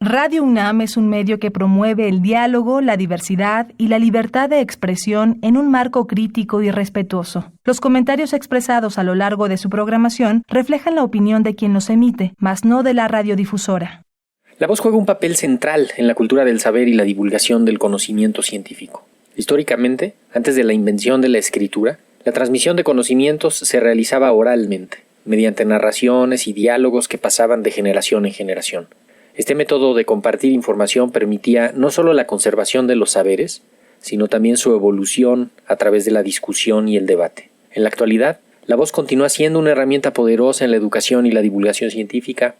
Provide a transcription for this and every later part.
Radio UNAM es un medio que promueve el diálogo, la diversidad y la libertad de expresión en un marco crítico y respetuoso. Los comentarios expresados a lo largo de su programación reflejan la opinión de quien los emite, mas no de la radiodifusora. La voz juega un papel central en la cultura del saber y la divulgación del conocimiento científico. Históricamente, antes de la invención de la escritura, la transmisión de conocimientos se realizaba oralmente, mediante narraciones y diálogos que pasaban de generación en generación. Este método de compartir información permitía no solo la conservación de los saberes, sino también su evolución a través de la discusión y el debate. En la actualidad, la voz continúa siendo una herramienta poderosa en la educación y la divulgación científica,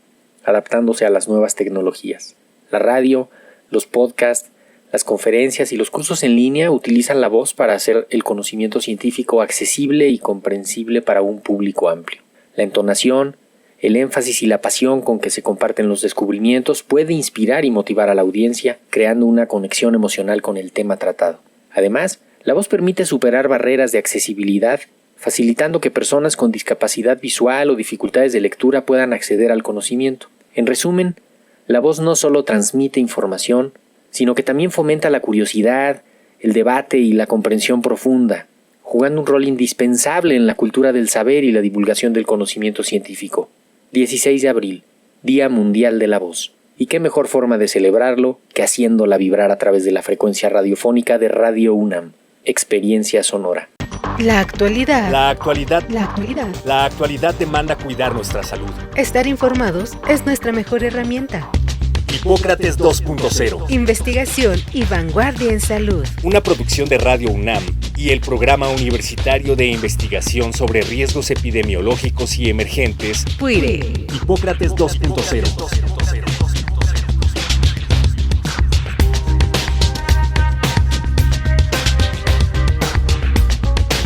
adaptándose a las nuevas tecnologías. La radio, los podcasts, las conferencias y los cursos en línea utilizan la voz para hacer el conocimiento científico accesible y comprensible para un público amplio. La entonación, el énfasis y la pasión con que se comparten los descubrimientos puede inspirar y motivar a la audiencia, creando una conexión emocional con el tema tratado. Además, la voz permite superar barreras de accesibilidad, facilitando que personas con discapacidad visual o dificultades de lectura puedan acceder al conocimiento. En resumen, la voz no solo transmite información, sino que también fomenta la curiosidad, el debate y la comprensión profunda, jugando un rol indispensable en la cultura del saber y la divulgación del conocimiento científico. 16 de abril, Día Mundial de la Voz. ¿Y qué mejor forma de celebrarlo que haciéndola vibrar a través de la frecuencia radiofónica de Radio UNAM? Experiencia sonora. La actualidad. La actualidad. La actualidad. La actualidad demanda cuidar nuestra salud. Estar informados es nuestra mejor herramienta. Hipócrates 2.0. Investigación y vanguardia en salud. Una producción de Radio UNAM y el Programa Universitario de Investigación sobre Riesgos Epidemiológicos y Emergentes. PUIRE. Hipócrates 2.0.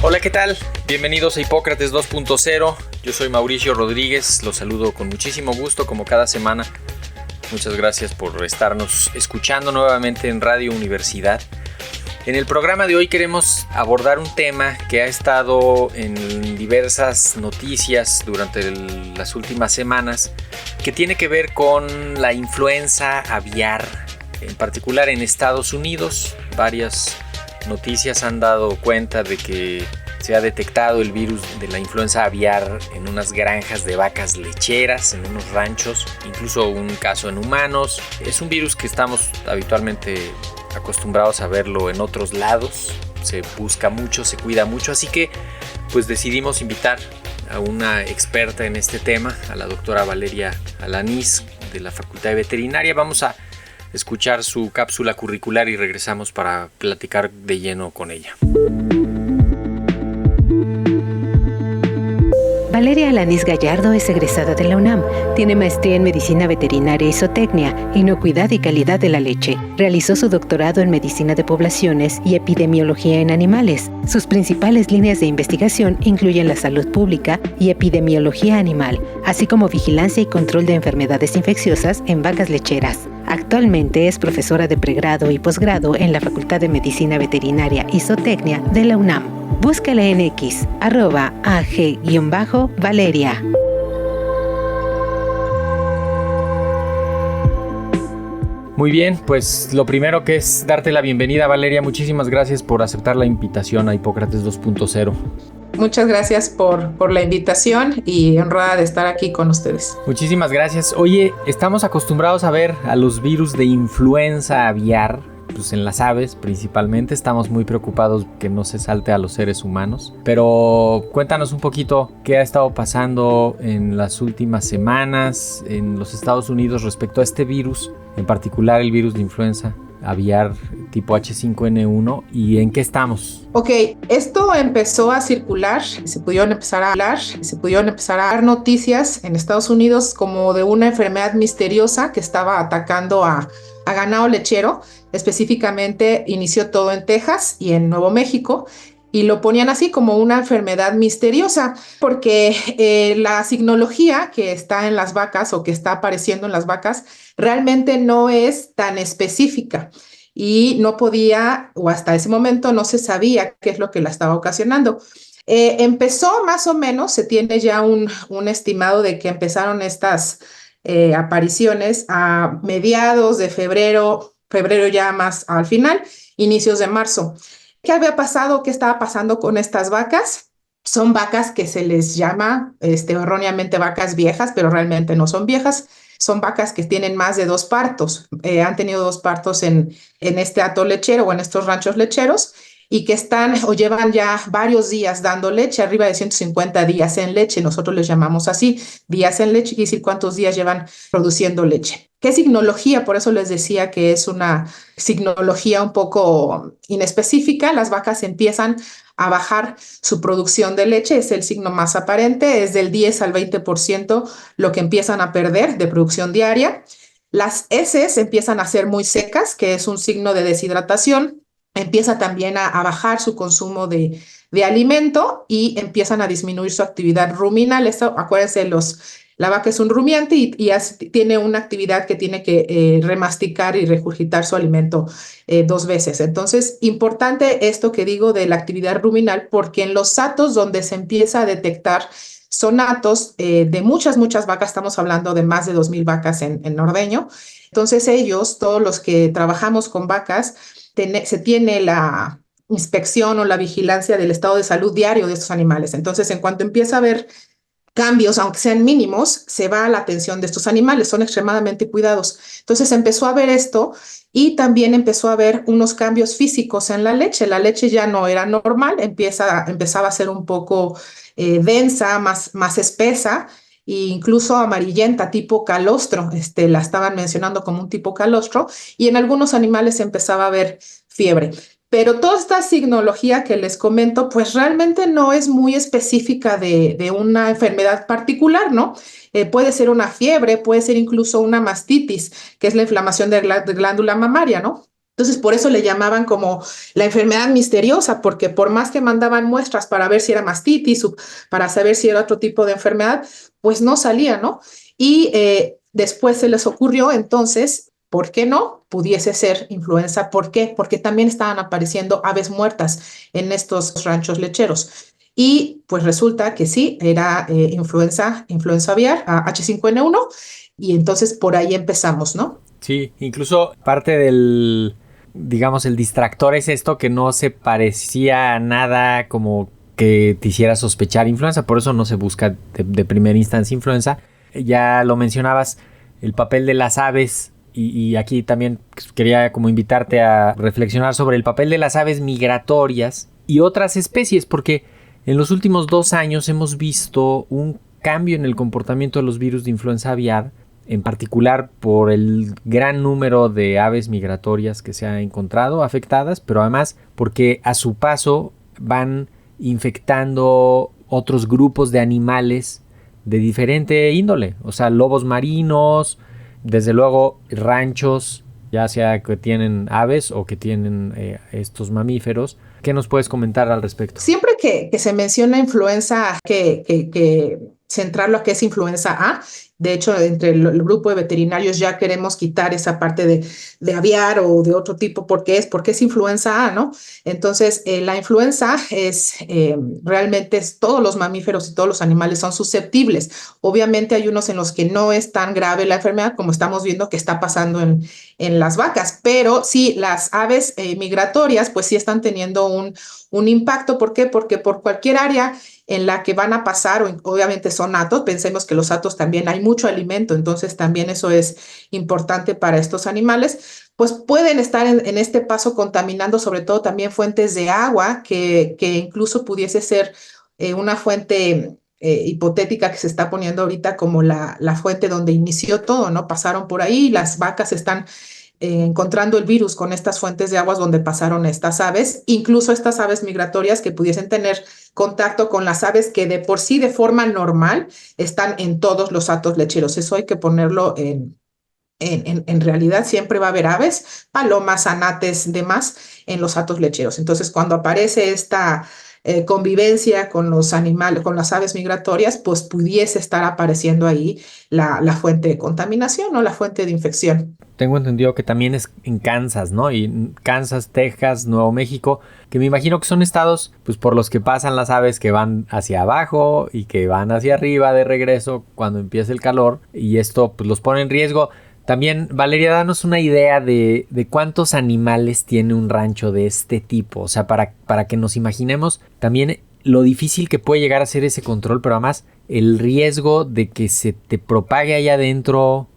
Hola, ¿qué tal? Bienvenidos a Hipócrates 2.0. Yo soy Mauricio Rodríguez, los saludo con muchísimo gusto como cada semana. Muchas gracias por estarnos escuchando nuevamente en Radio Universidad. En el programa de hoy queremos abordar un tema que ha estado en diversas noticias durante las últimas semanas, que tiene que ver con la influenza aviar, en particular en Estados Unidos. Varias noticias han dado cuenta de que se ha detectado el virus de la influenza aviar en unas granjas de vacas lecheras, en unos ranchos, incluso un caso en humanos. Es un virus que estamos habitualmente acostumbrados a verlo en otros lados. Se busca mucho, se cuida mucho, así que pues decidimos invitar a una experta en este tema, a la doctora Valeria Alanís de la Facultad de Veterinaria. Vamos a escuchar su cápsula curricular y regresamos para platicar de lleno con ella. Valeria Alanís Gallardo es egresada de la UNAM. Tiene maestría en Medicina Veterinaria y Zootecnia, Inocuidad y Calidad de la Leche. Realizó su doctorado en Medicina de Poblaciones y Epidemiología en Animales. Sus principales líneas de investigación incluyen la salud pública y epidemiología animal, así como vigilancia y control de enfermedades infecciosas en vacas lecheras. Actualmente es profesora de pregrado y posgrado en la Facultad de Medicina Veterinaria y Zootecnia de la UNAM. Búscala en X, @AG_Valeria. Muy bien, pues lo primero que es darte la bienvenida, Valeria. Muchísimas gracias por aceptar la invitación a Hipócrates 2.0. Muchas gracias por la invitación y honrada de estar aquí con ustedes. Muchísimas gracias. Oye, estamos acostumbrados a ver a los virus de influenza aviar, pues en las aves principalmente. Estamos muy preocupados que no se salte a los seres humanos. Pero cuéntanos un poquito qué ha estado pasando en las últimas semanas en los Estados Unidos respecto a este virus, en particular el virus de influenza aviar tipo H5N1, y en qué estamos. Ok, esto empezó a circular, se pudieron empezar a hablar, se pudieron empezar a dar noticias en Estados Unidos como de una enfermedad misteriosa que estaba atacando a ganado lechero. Específicamente inició todo en Texas y en Nuevo México, y lo ponían así como una enfermedad misteriosa porque la signología que está en las vacas o que está apareciendo en las vacas realmente no es tan específica y no podía, o hasta ese momento no se sabía qué es lo que la estaba ocasionando. Empezó más o menos, se tiene ya un estimado de que empezaron estas apariciones a mediados de febrero ya más al final, inicios de marzo. ¿Qué había pasado? ¿Qué estaba pasando con estas vacas? Son vacas que se les llama erróneamente vacas viejas, pero realmente no son viejas. Son vacas que tienen más de 2 partos. Han tenido 2 partos en este hato lechero o en estos ranchos lecheros y que están o llevan ya varios días dando leche, arriba de 150 días en leche. Nosotros les llamamos así, días en leche, quiere decir cuántos días llevan produciendo leche. ¿Qué signología? Por eso les decía que es una signología un poco inespecífica. Las vacas empiezan a bajar su producción de leche, es el signo más aparente, es del 10 al 20% lo que empiezan a perder de producción diaria. Las heces empiezan a ser muy secas, que es un signo de deshidratación. Empieza también a bajar su consumo de alimento y empiezan a disminuir su actividad ruminal. Esto, acuérdense, la vaca es un rumiante y tiene una actividad que tiene que remasticar y regurgitar su alimento 2 veces. Entonces, importante esto que digo de la actividad ruminal, porque en los hatos donde se empieza a detectar son hatos de muchas vacas, estamos hablando de más de 2,000 vacas en ordeño. Entonces ellos, todos los que trabajamos con vacas, se tiene la inspección o la vigilancia del estado de salud diario de estos animales. Entonces, en cuanto empieza a haber cambios, aunque sean mínimos, se va a la atención de estos animales, son extremadamente cuidados. Entonces empezó a ver esto y también empezó a haber unos cambios físicos en la leche ya no era normal, empezaba a ser un poco densa, más espesa e incluso amarillenta, tipo calostro, la estaban mencionando como un tipo calostro, y en algunos animales empezaba a haber fiebre. Pero toda esta signología que les comento, pues realmente no es muy específica de una enfermedad particular, ¿no? Puede ser una fiebre, puede ser incluso una mastitis, que es la inflamación de glándula mamaria, ¿no? Entonces, por eso le llamaban como la enfermedad misteriosa, porque por más que mandaban muestras para ver si era mastitis o para saber si era otro tipo de enfermedad, pues no salía, ¿no? Y después se les ocurrió entonces, ¿por qué no? Pudiese ser influenza. ¿Por qué? Porque también estaban apareciendo aves muertas en estos ranchos lecheros. Y pues resulta que sí, era influenza aviar, H5N1, y entonces por ahí empezamos, ¿no? Sí, incluso parte del, digamos, el distractor es esto, que no se parecía a nada como que te hiciera sospechar influenza, por eso no se busca de primera instancia influenza. Ya lo mencionabas, el papel de las aves, y aquí también quería como invitarte a reflexionar sobre el papel de las aves migratorias y otras especies, porque en los últimos 2 años hemos visto un cambio en el comportamiento de los virus de influenza aviar, en particular por el gran número de aves migratorias que se ha encontrado afectadas, pero además porque a su paso van infectando otros grupos de animales de diferente índole, o sea, lobos marinos, desde luego ranchos, ya sea que tienen aves o que tienen estos mamíferos. ¿Qué nos puedes comentar al respecto? Siempre que se menciona influenza, que centrarlo a que es influenza A. De hecho, entre el grupo de veterinarios ya queremos quitar esa parte de aviar o de otro tipo, porque es influenza A, ¿no? Entonces, la influenza es realmente todos los mamíferos y todos los animales son susceptibles. Obviamente hay unos en los que no es tan grave la enfermedad, como estamos viendo que está pasando en las vacas, pero sí, las aves migratorias, pues sí están teniendo un impacto. ¿Por qué? Porque por cualquier área en la que van a pasar, obviamente son hatos, pensemos que los hatos también hay mucho alimento, entonces también eso es importante para estos animales, pues pueden estar en este paso contaminando sobre todo también fuentes de agua, que incluso pudiese ser una fuente hipotética que se está poniendo ahorita como la fuente donde inició todo, ¿no? Pasaron por ahí, las vacas están encontrando el virus con estas fuentes de aguas donde pasaron estas aves, incluso estas aves migratorias que pudiesen tener contacto con las aves que de por sí de forma normal están en todos los hatos lecheros. Eso hay que ponerlo en realidad. Siempre va a haber aves, palomas, anates, demás en los hatos lecheros. Entonces, cuando aparece esta convivencia con los animales, con las aves migratorias, pues pudiese estar apareciendo ahí la fuente de contaminación o la fuente de infección. Tengo entendido que también es en Kansas, ¿no? Y Kansas, Texas, Nuevo México, que me imagino que son estados pues por los que pasan las aves que van hacia abajo y que van hacia arriba de regreso cuando empieza el calor, y esto pues los pone en riesgo. También, Valeria, danos una idea de cuántos animales tiene un rancho de este tipo, o sea, para que nos imaginemos también lo difícil que puede llegar a ser ese control, pero además el riesgo de que se te propague allá adentro.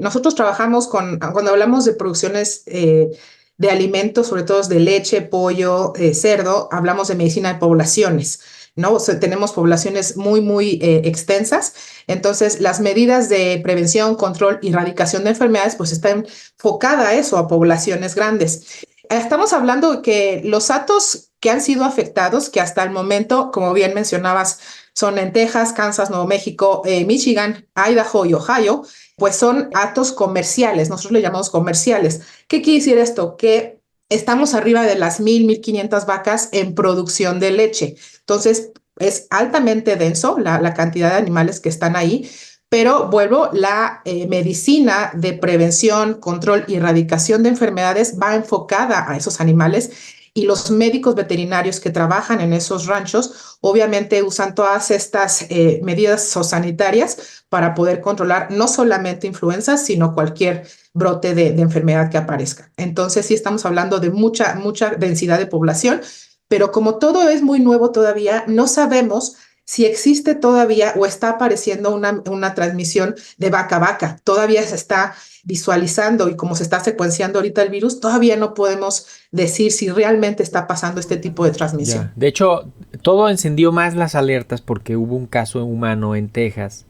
Nosotros trabajamos cuando hablamos de producciones de alimentos, sobre todo de leche, pollo, cerdo, hablamos de medicina de poblaciones, ¿no? O sea, tenemos poblaciones muy extensas, entonces las medidas de prevención, control y erradicación de enfermedades pues están enfocadas a eso, a poblaciones grandes. Estamos hablando de que los hatos que han sido afectados, que hasta el momento, como bien mencionabas, son en Texas, Kansas, Nuevo México, Michigan, Idaho y Ohio, pues son hatos comerciales, nosotros le llamamos comerciales. ¿Qué quiere decir esto? Que estamos arriba de las 1,500 vacas en producción de leche. Entonces, es altamente denso la cantidad de animales que están ahí, pero vuelvo, la medicina de prevención, control y erradicación de enfermedades va enfocada a esos animales, y los médicos veterinarios que trabajan en esos ranchos obviamente usan todas estas medidas zoosanitarias para poder controlar no solamente influenzas, sino cualquier brote de enfermedad que aparezca. Entonces sí estamos hablando de mucha densidad de población, pero como todo es muy nuevo todavía, no sabemos si existe todavía o está apareciendo una transmisión de vaca a vaca. Todavía se está visualizando, y como se está secuenciando ahorita el virus, todavía no podemos decir si realmente está pasando este tipo de transmisión. Ya. De hecho, todo encendió más las alertas porque hubo un caso humano en Texas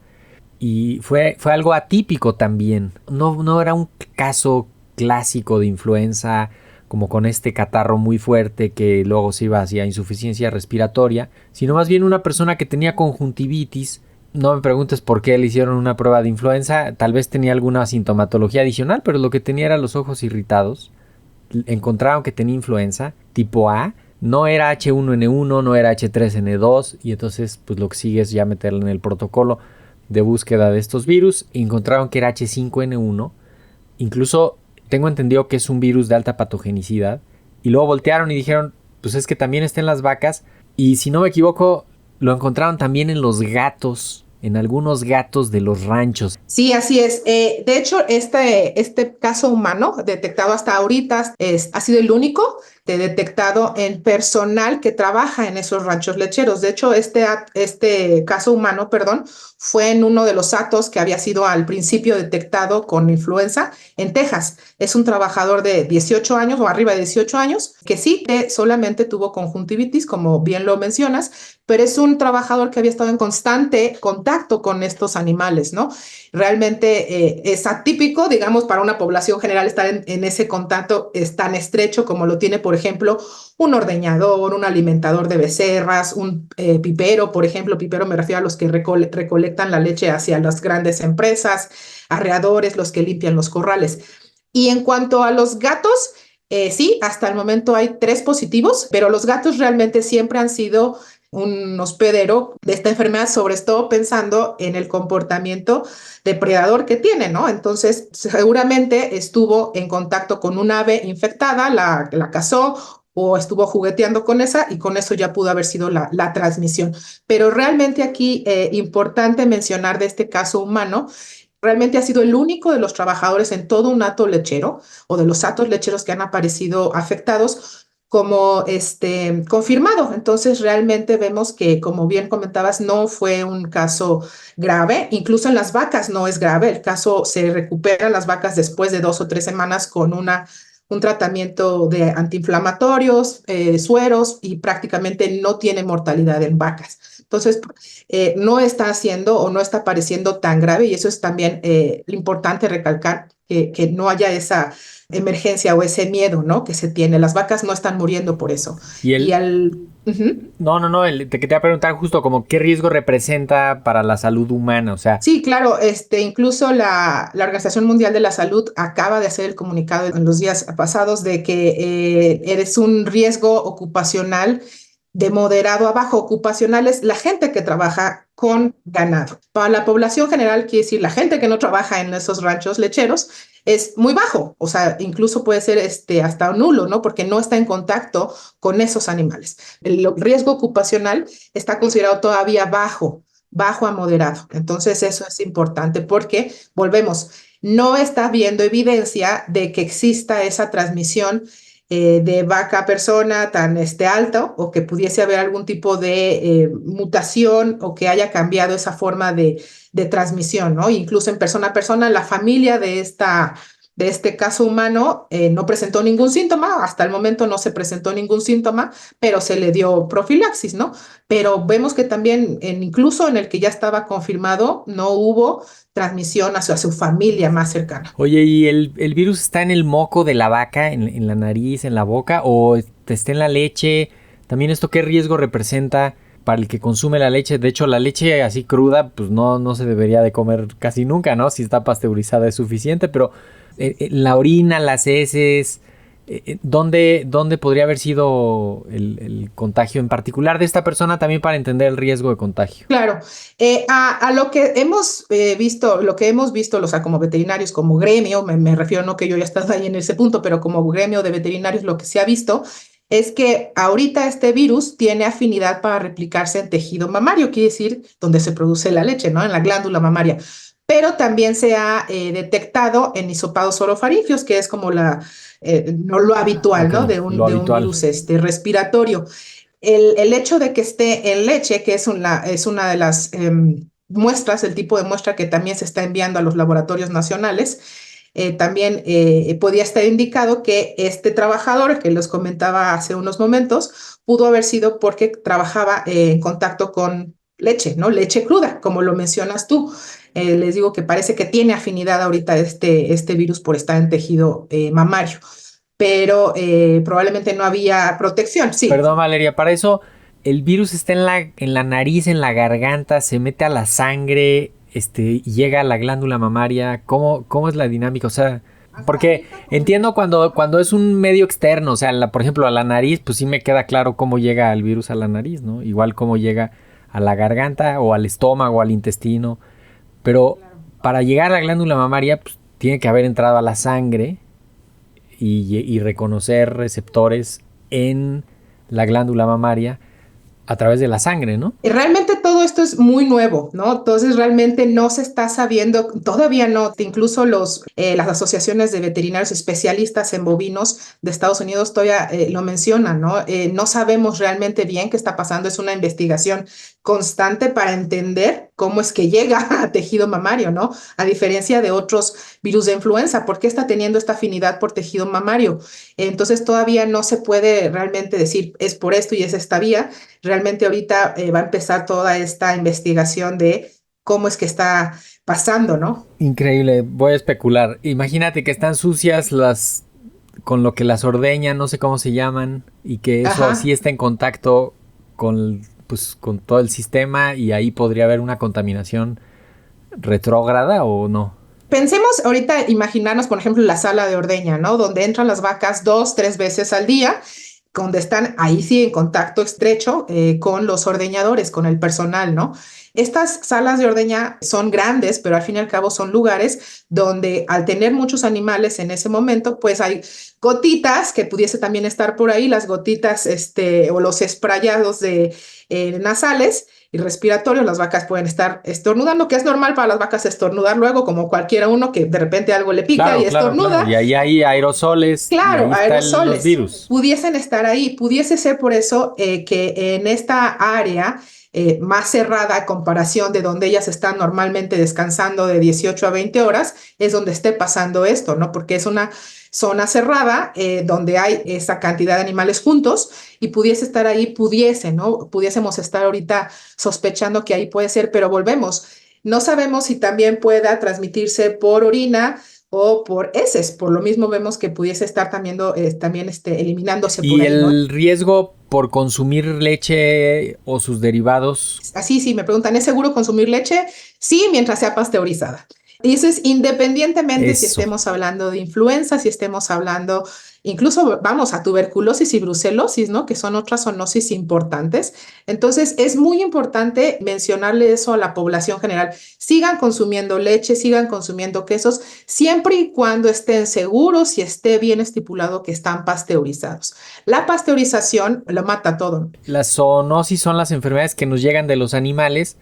y fue algo atípico también. No era un caso clásico de influenza como con este catarro muy fuerte que luego se iba hacia insuficiencia respiratoria, sino más bien una persona que tenía conjuntivitis. No me preguntes por qué le hicieron una prueba de influenza, tal vez tenía alguna sintomatología adicional, pero lo que tenía era los ojos irritados. Encontraron que tenía influenza tipo A, no era H1N1, no era H3N2, y entonces pues lo que sigue es ya meterlo en el protocolo de búsqueda de estos virus. Encontraron que era H5N1, incluso tengo entendido que es un virus de alta patogenicidad, y luego voltearon y dijeron, pues es que también está en las vacas, y si no me equivoco, lo encontraron también en los gatos, en algunos gatos de los ranchos. Sí, así es. De hecho, este caso humano detectado hasta ahorita ha sido el único detectado en personal que trabaja en esos ranchos lecheros. De hecho, este caso humano, fue en uno de los hatos que había sido al principio detectado con influenza en Texas. Es un trabajador de 18 años o arriba de 18 años que sí que solamente tuvo conjuntivitis, como bien lo mencionas, pero es un trabajador que había estado en constante contacto con estos animales, ¿no? Realmente es atípico, digamos, para una población general estar en ese contacto tan estrecho como lo tiene, por ejemplo, un ordeñador, un alimentador de becerras, un pipero, por ejemplo. Pipero me refiero a los que recolectan la leche hacia las grandes empresas, arreadores, los que limpian los corrales. Y en cuanto a los gatos, sí, hasta el momento hay 3 positivos, pero los gatos realmente siempre han sido un hospedero de esta enfermedad, sobre todo pensando en el comportamiento depredador que tiene, ¿no? Entonces, seguramente estuvo en contacto con un ave infectada, la cazó o estuvo jugueteando con esa, y con eso ya pudo haber sido la transmisión. Pero realmente aquí, importante mencionar de este caso humano, realmente ha sido el único de los trabajadores en todo un hato lechero o de los hatos lecheros que han aparecido afectados como confirmado. Entonces realmente vemos que, como bien comentabas, no fue un caso grave. Incluso en las vacas no es grave. El caso se recupera las vacas después de 2 o 3 semanas con un tratamiento de antiinflamatorios, sueros, y prácticamente no tiene mortalidad en vacas. Entonces, no está haciendo o no está pareciendo tan grave, y eso es también importante recalcar, que no haya esa emergencia o ese miedo, ¿no?, que se tiene. Las vacas no están muriendo por eso. No, te quería preguntar justo como qué riesgo representa para la salud humana, o sea. Sí, claro, incluso la Organización Mundial de la Salud acaba de hacer el comunicado en los días pasados de que eres un riesgo ocupacional de moderado a bajo ocupacional es la gente que trabaja con ganado. Para la población general, quiere decir la gente que no trabaja en esos ranchos lecheros, es muy bajo, o sea, incluso puede ser hasta nulo, ¿no? Porque no está en contacto con esos animales. El riesgo ocupacional está considerado todavía bajo a moderado. Entonces, eso es importante porque, volvemos, no está habiendo evidencia de que exista esa transmisión de vaca a persona tan alto, o que pudiese haber algún tipo de mutación o que haya cambiado esa forma de transmisión, ¿no? Incluso en persona a persona, la familia de este caso humano no presentó ningún síntoma, hasta el momento no se presentó ningún síntoma, pero se le dio profilaxis, ¿no? Pero vemos que también, incluso en el que ya estaba confirmado, no hubo transmisión hacia su familia más cercana. Oye, ¿y el virus está en el moco de la vaca, en la nariz, en la boca, o está en la leche? También esto, ¿qué riesgo representa para el que consume la leche? De hecho, la leche así cruda, pues no se debería de comer casi nunca, ¿no? Si está pasteurizada es suficiente, pero la orina, las heces, ¿dónde podría haber sido el contagio en particular de esta persona, también para entender el riesgo de contagio? Claro, a lo que hemos visto, como veterinarios, como gremio, me refiero, no que yo ya estaba ahí en ese punto, pero como gremio de veterinarios, lo que se ha visto es que ahorita este virus tiene afinidad para replicarse en tejido mamario, quiere decir donde se produce la leche, ¿no? En la glándula mamaria. Pero también se ha detectado en hisopados orofaringios, que es como no lo habitual, Okay, ¿no? De un virus respiratorio. El hecho de que esté en leche, que es una de las muestras, el tipo de muestra que también se está enviando a los laboratorios nacionales, también podía estar indicado que este trabajador, que les comentaba hace unos momentos, pudo haber sido porque trabajaba en contacto con leche, ¿no? Leche cruda, como lo mencionas tú. Les digo que parece que tiene afinidad ahorita este virus por estar en tejido mamario, pero probablemente no había protección, sí. Perdón, Valeria, para eso el virus está en la nariz, en la garganta, se mete a la sangre, llega a la glándula mamaria. ¿Cómo es la dinámica? O sea, porque entiendo cuando es un medio externo, o sea, por ejemplo, a la nariz, pues sí me queda claro cómo llega el virus a la nariz, ¿no? Igual cómo llega a la garganta o al estómago, al intestino. Pero para llegar a la glándula mamaria, pues tiene que haber entrado a la sangre y reconocer receptores en la glándula mamaria a través de la sangre, ¿no? Y realmente todo esto es muy nuevo, ¿no? Entonces realmente no se está sabiendo, todavía no, incluso las asociaciones de veterinarios especialistas en bovinos de Estados Unidos todavía lo mencionan, ¿no? No sabemos realmente bien qué está pasando, es una investigación constante para entender cómo es que llega a tejido mamario, ¿no? A diferencia de otros virus de influenza, ¿por qué está teniendo esta afinidad por tejido mamario? Entonces todavía no se puede realmente decir es por esto y es esta vía. Realmente ahorita va a empezar toda esta investigación de cómo es que está pasando, ¿no? Increíble, voy a especular. Imagínate que están sucias con lo que las ordeñan, no sé cómo se llaman, y que eso así está en contacto con todo el sistema, y ahí podría haber una contaminación retrógrada, ¿o no? Pensemos ahorita, imaginarnos, por ejemplo, la sala de ordeña, ¿no? Donde entran las vacas 2-3 veces al día, donde están ahí sí en contacto estrecho con los ordeñadores, con el personal, ¿no? Estas salas de ordeña son grandes, pero al fin y al cabo son lugares donde al tener muchos animales en ese momento, pues hay gotitas que pudiese también estar por ahí, las gotitas o los sprayados nasales y respiratorios. Las vacas pueden estar estornudando, que es normal para las vacas estornudar luego, como cualquiera uno que de repente algo le pica y estornuda. Claro. Y ahí hay aerosoles. Claro, y ahí aerosoles. Los virus. Pudiesen estar ahí. Pudiese ser por eso que en esta área más cerrada a comparación de donde ellas están normalmente descansando de 18 a 20 horas, es donde esté pasando esto, ¿no? Porque es una zona cerrada donde hay esa cantidad de animales juntos y pudiese estar ahí, ¿no? Pudiésemos estar ahorita sospechando que ahí puede ser, pero volvemos. No sabemos si también pueda transmitirse por orina o por heces. Por lo mismo vemos que pudiese estar también eliminándose por ahí, ¿no? ¿Y el riesgo por consumir leche o sus derivados? Así, sí, me preguntan, ¿es seguro consumir leche? Sí, mientras sea pasteurizada. Y eso es independientemente si estemos hablando de influenza, si estemos hablando incluso vamos a tuberculosis y brucelosis, ¿no? Que son otras zoonosis importantes. Entonces, es muy importante mencionarle eso a la población general. Sigan consumiendo leche, sigan consumiendo quesos, siempre y cuando estén seguros y esté bien estipulado que están pasteurizados. La pasteurización lo mata todo. Las zoonosis son las enfermedades que nos llegan de los animales,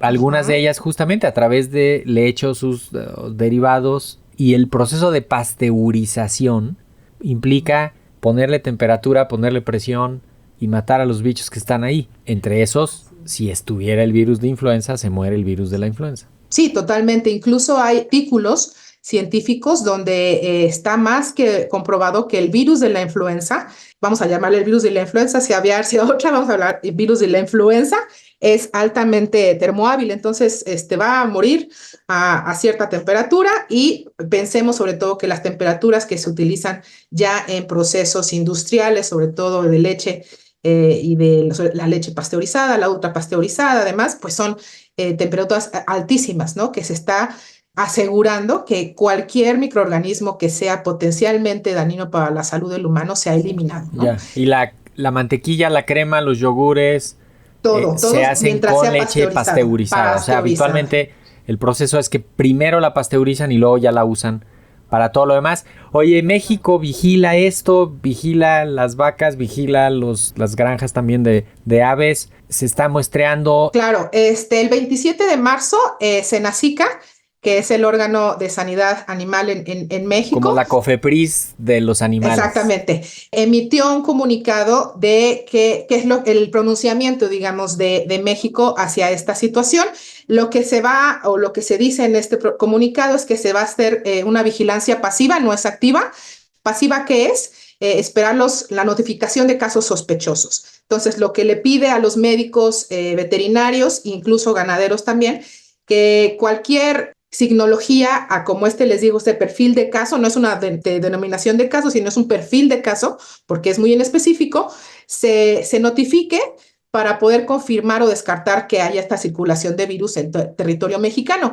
algunas de ellas justamente a través de leche o sus derivados, y el proceso de pasteurización implica ponerle temperatura, ponerle presión y matar a los bichos que están ahí. Entre esos, si estuviera el virus de influenza, se muere el virus de la influenza. Sí, totalmente. Incluso hay artículos científicos donde está más que comprobado que el virus de la influenza, vamos a llamarle el virus de la influenza, si había sido otra, vamos a hablar del virus de la influenza, es altamente termohábil, entonces va a morir a cierta temperatura, y pensemos sobre todo que las temperaturas que se utilizan ya en procesos industriales, sobre todo de leche y de la leche pasteurizada, la ultrapasteurizada, además, pues son temperaturas altísimas, ¿no? Que se está asegurando que cualquier microorganismo que sea potencialmente dañino para la salud del humano sea eliminado, ¿no? Ya. Y la mantequilla, la crema, los yogures, todo se hacen con leche pasteurizada. O sea, habitualmente el proceso es que primero la pasteurizan y luego ya la usan para todo lo demás. Oye, México vigila esto, vigila las vacas, vigila las granjas también de aves, se está muestreando. Claro, el 27 de marzo, Senacica, que es el órgano de sanidad animal en México. Como la COFEPRIS de los animales. Exactamente. Emitió un comunicado de qué es el pronunciamiento, digamos, de México hacia esta situación. Lo que se dice en este comunicado es que se va a hacer una vigilancia pasiva, no es activa. ¿Pasiva qué es? Esperar la notificación de casos sospechosos. Entonces, lo que le pide a los médicos veterinarios, incluso ganaderos también, que cualquier signología como les digo, este perfil de caso, no es una denominación de caso, sino es un perfil de caso, porque es muy en específico, se notifique para poder confirmar o descartar que haya esta circulación de virus en territorio mexicano.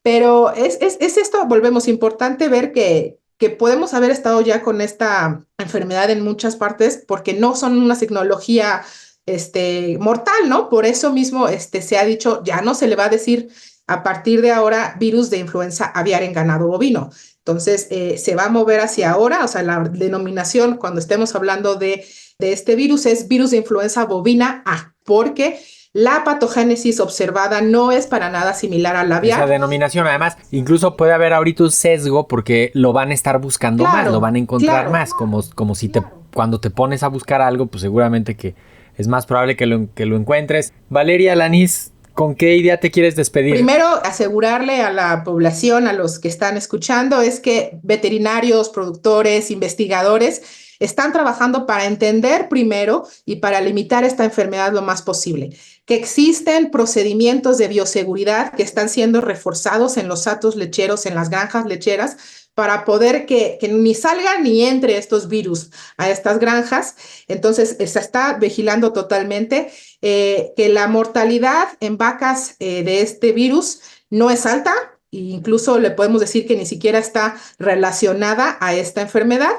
Pero es esto, volvemos, importante ver que podemos haber estado ya con esta enfermedad en muchas partes, porque no son una signología mortal, ¿no? Por eso mismo se ha dicho, ya no se le va a decir a partir de ahora virus de influenza aviar en ganado bovino. Entonces, se va a mover hacia ahora, o sea, la denominación cuando estemos hablando de este virus es virus de influenza bovina A, porque la patogénesis observada no es para nada similar al aviar. Esa denominación, además, incluso puede haber ahorita un sesgo porque lo van a estar buscando más, lo van a encontrar más, como si cuando te pones a buscar algo, pues seguramente que es más probable que lo encuentres. Valeria Alanís, ¿con qué idea te quieres despedir? Primero, asegurarle a la población, a los que están escuchando, es que veterinarios, productores, investigadores están trabajando para entender primero y para limitar esta enfermedad lo más posible. Que existen procedimientos de bioseguridad que están siendo reforzados en los hatos lecheros, en las granjas lecheras, para poder que ni salgan ni entre estos virus a estas granjas. Entonces, se está vigilando totalmente que la mortalidad en vacas de este virus no es alta, e incluso le podemos decir que ni siquiera está relacionada a esta enfermedad,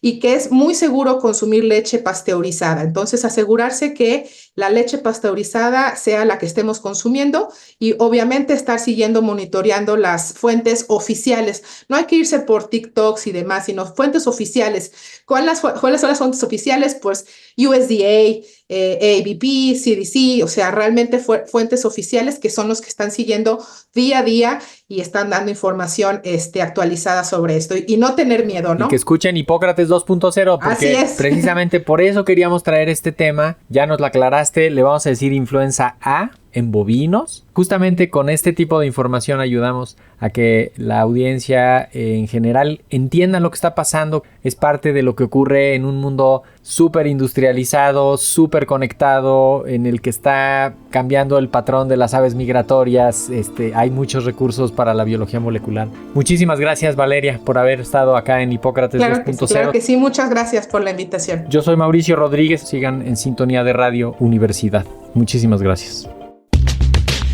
y que es muy seguro consumir leche pasteurizada. Entonces, asegurarse que la leche pasteurizada sea la que estemos consumiendo, y obviamente estar monitoreando las fuentes oficiales. No hay que irse por TikToks y demás, sino fuentes oficiales. ¿Cuáles son las fuentes oficiales? Pues USDA, ABP, CDC, o sea, realmente fuentes oficiales que son los que están siguiendo día a día y están dando información actualizada sobre esto, y no tener miedo, ¿no? Y que escuchen Hipócrates 2.0, porque precisamente por eso queríamos traer este tema. Ya nos lo aclaraste, le vamos a decir influenza A en bovinos. Justamente con este tipo de información ayudamos a que la audiencia en general entienda lo que está pasando. Es parte de lo que ocurre en un mundo súper industrializado, súper conectado, en el que está cambiando el patrón de las aves migratorias. Hay muchos recursos para la biología molecular. Muchísimas gracias, Valeria, por haber estado acá en Hipócrates 2.0. Claro que sí, muchas gracias por la invitación. Yo soy Mauricio Rodríguez, sigan en sintonía de Radio Universidad. Muchísimas gracias.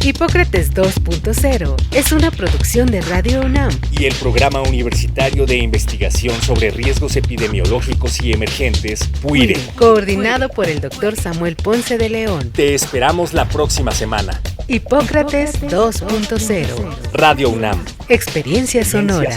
Hipócrates 2.0 es una producción de Radio UNAM y el Programa Universitario de Investigación sobre Riesgos Epidemiológicos y Emergentes, PUIRE, coordinado por el Dr. Samuel Ponce de León. Te esperamos la próxima semana. Hipócrates 2.0. Radio UNAM. Experiencia sonora.